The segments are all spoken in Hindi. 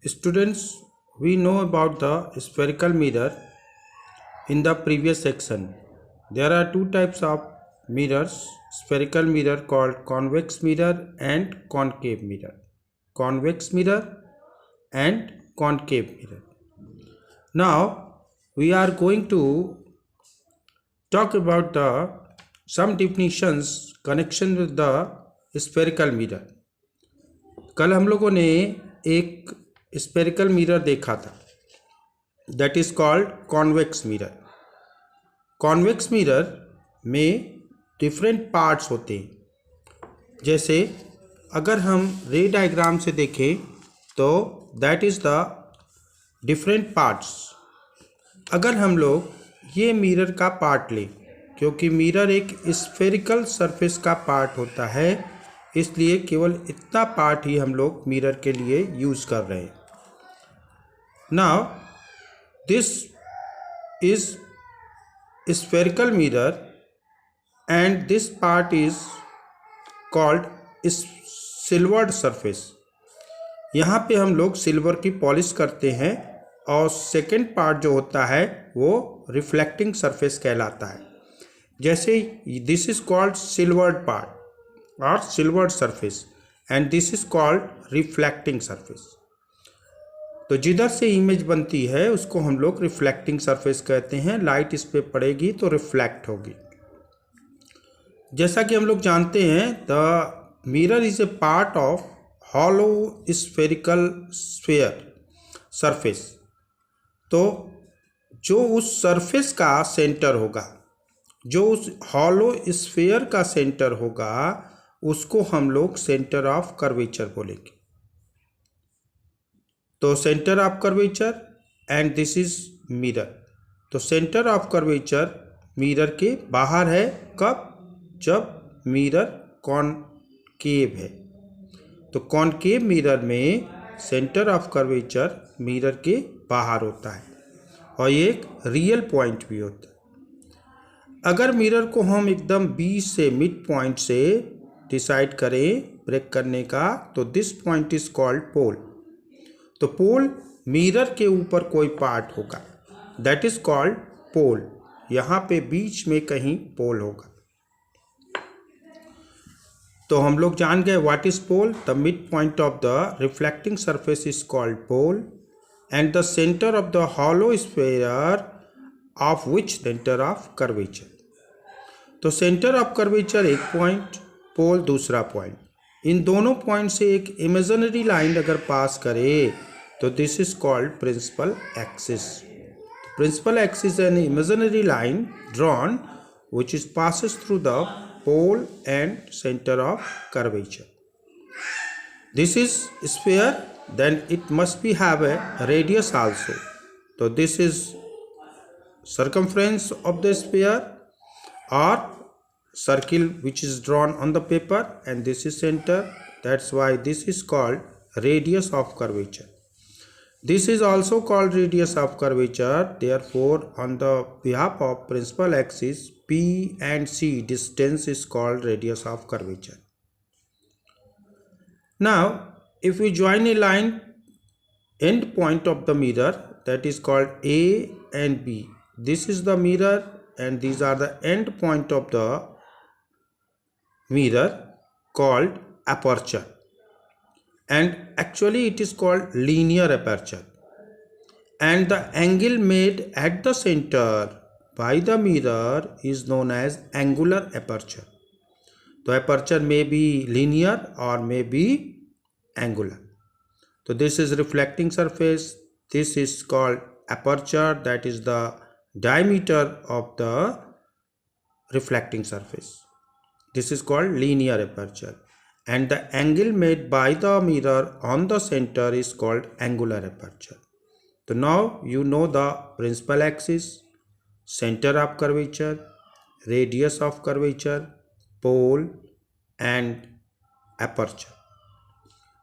Students, we know about the spherical mirror in the previous section. There are two types of mirrors, spherical mirror called convex mirror and concave mirror. Convex mirror and concave mirror. Now, we are going to talk about some definitions connection with the spherical mirror. कल हम लोगों ने एक स्फेरिकल मिरर देखा था, that is called convex mirror. Convex mirror में डिफरेंट पार्ट्स होते हैं. जैसे अगर हम रे डायग्राम से देखें तो that is the different parts. अगर हम लोग ये मिरर का पार्ट लें, क्योंकि मिरर एक स्फेरिकल सरफेस का पार्ट होता है, इसलिए केवल इतना पार्ट ही हम लोग मिरर के लिए यूज़ कर रहे हैं. Now this is spherical mirror and this part is called silvered surface. यहाँ पे हम लोग सिल्वर की पॉलिश करते हैं और सेकेंड पार्ट जो होता है वो रिफ्लेक्टिंग सरफेस कहलाता है. जैसे this is called silvered part or silvered surface and this is called reflecting surface. तो जिधर से इमेज बनती है उसको हम लोग रिफ्लेक्टिंग सरफेस कहते हैं. लाइट इस पे पड़ेगी तो रिफ्लेक्ट होगी. जैसा कि हम लोग जानते हैं the mirror is a part of hollow spherical sphere surface. तो जो उस सरफेस का सेंटर होगा, जो उस हॉलो स्फीयर का सेंटर होगा, उसको हम लोग सेंटर ऑफ कर्वेचर बोलेंगे. तो centre of curvature and this is mirror. तो सेंटर ऑफ कर्वेचर मिरर के बाहर है. कब? जब मिरर कॉनकेव है. तो कॉनकेव मिरर में सेंटर ऑफ कर्वेचर मिरर के बाहर होता है और ये एक रियल पॉइंट भी होता है. अगर मिरर को हम एकदम बीच से मिड पॉइंट से डिसाइड करें ब्रेक करने का, तो this point is called pole. तो पोल मिरर के ऊपर कोई पार्ट होगा, दैट इज कॉल्ड पोल. यहाँ पे बीच में कहीं पोल होगा. तो हम लोग जान गए what is pole. The mid point of the reflecting surface is called pole and the centre of the hollow sphere of which centre of curvature. तो सेंटर ऑफ कर्वेचर एक पॉइंट, पोल दूसरा पॉइंट. इन दोनों पॉइंट से एक इमेजिनरी लाइन अगर पास करे तो this is called principal axis. Principal axis an imaginary line drawn which is passes through the pole and centre of curvature. This is sphere, then it must be have a radius also. तो this is circumference of the sphere or circle which is drawn on the paper, and this is center. That's why this is called radius of curvature. This is also called radius of curvature. Therefore, on the behalf of principal axis P and C, distance is called radius of curvature. Now, if we join a line end point of the mirror, that is called A and B. This is the mirror and these are the end point of the mirror called aperture, and actually it is called linear aperture, and the angle made at the center by the mirror is known as angular aperture. So aperture may be linear or may be angular. So this is reflecting surface. This is called aperture, that is the diameter of the reflecting surface. This is called linear aperture, and the angle made by the mirror on the center is called angular aperture. So now you know the principal axis, center of curvature, radius of curvature, pole and aperture.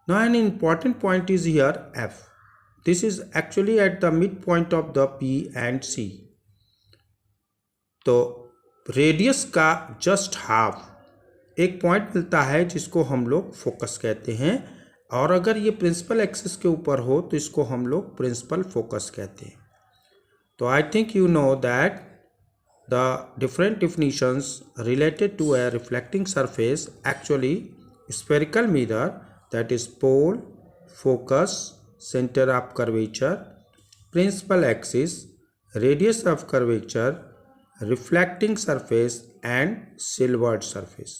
Now an important point is here F. This is actually at the midpoint of the P and C. तो रेडियस का जस्ट हाफ एक पॉइंट मिलता है जिसको हम लोग फोकस कहते हैं, और अगर ये प्रिंसिपल एक्सिस के ऊपर हो तो इसको हम लोग प्रिंसिपल फोकस कहते हैं। तो I think you know that the different definitions related to a reflecting surface. Actually, spherical mirror, that is pole, focus, center of curvature, principal axis, radius of curvature, reflecting surface and silvered surface.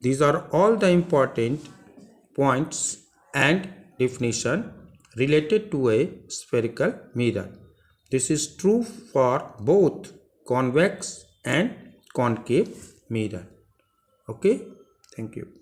These are all the important points and definition related to a spherical mirror. This is true for both convex and concave mirror. Okay, thank you.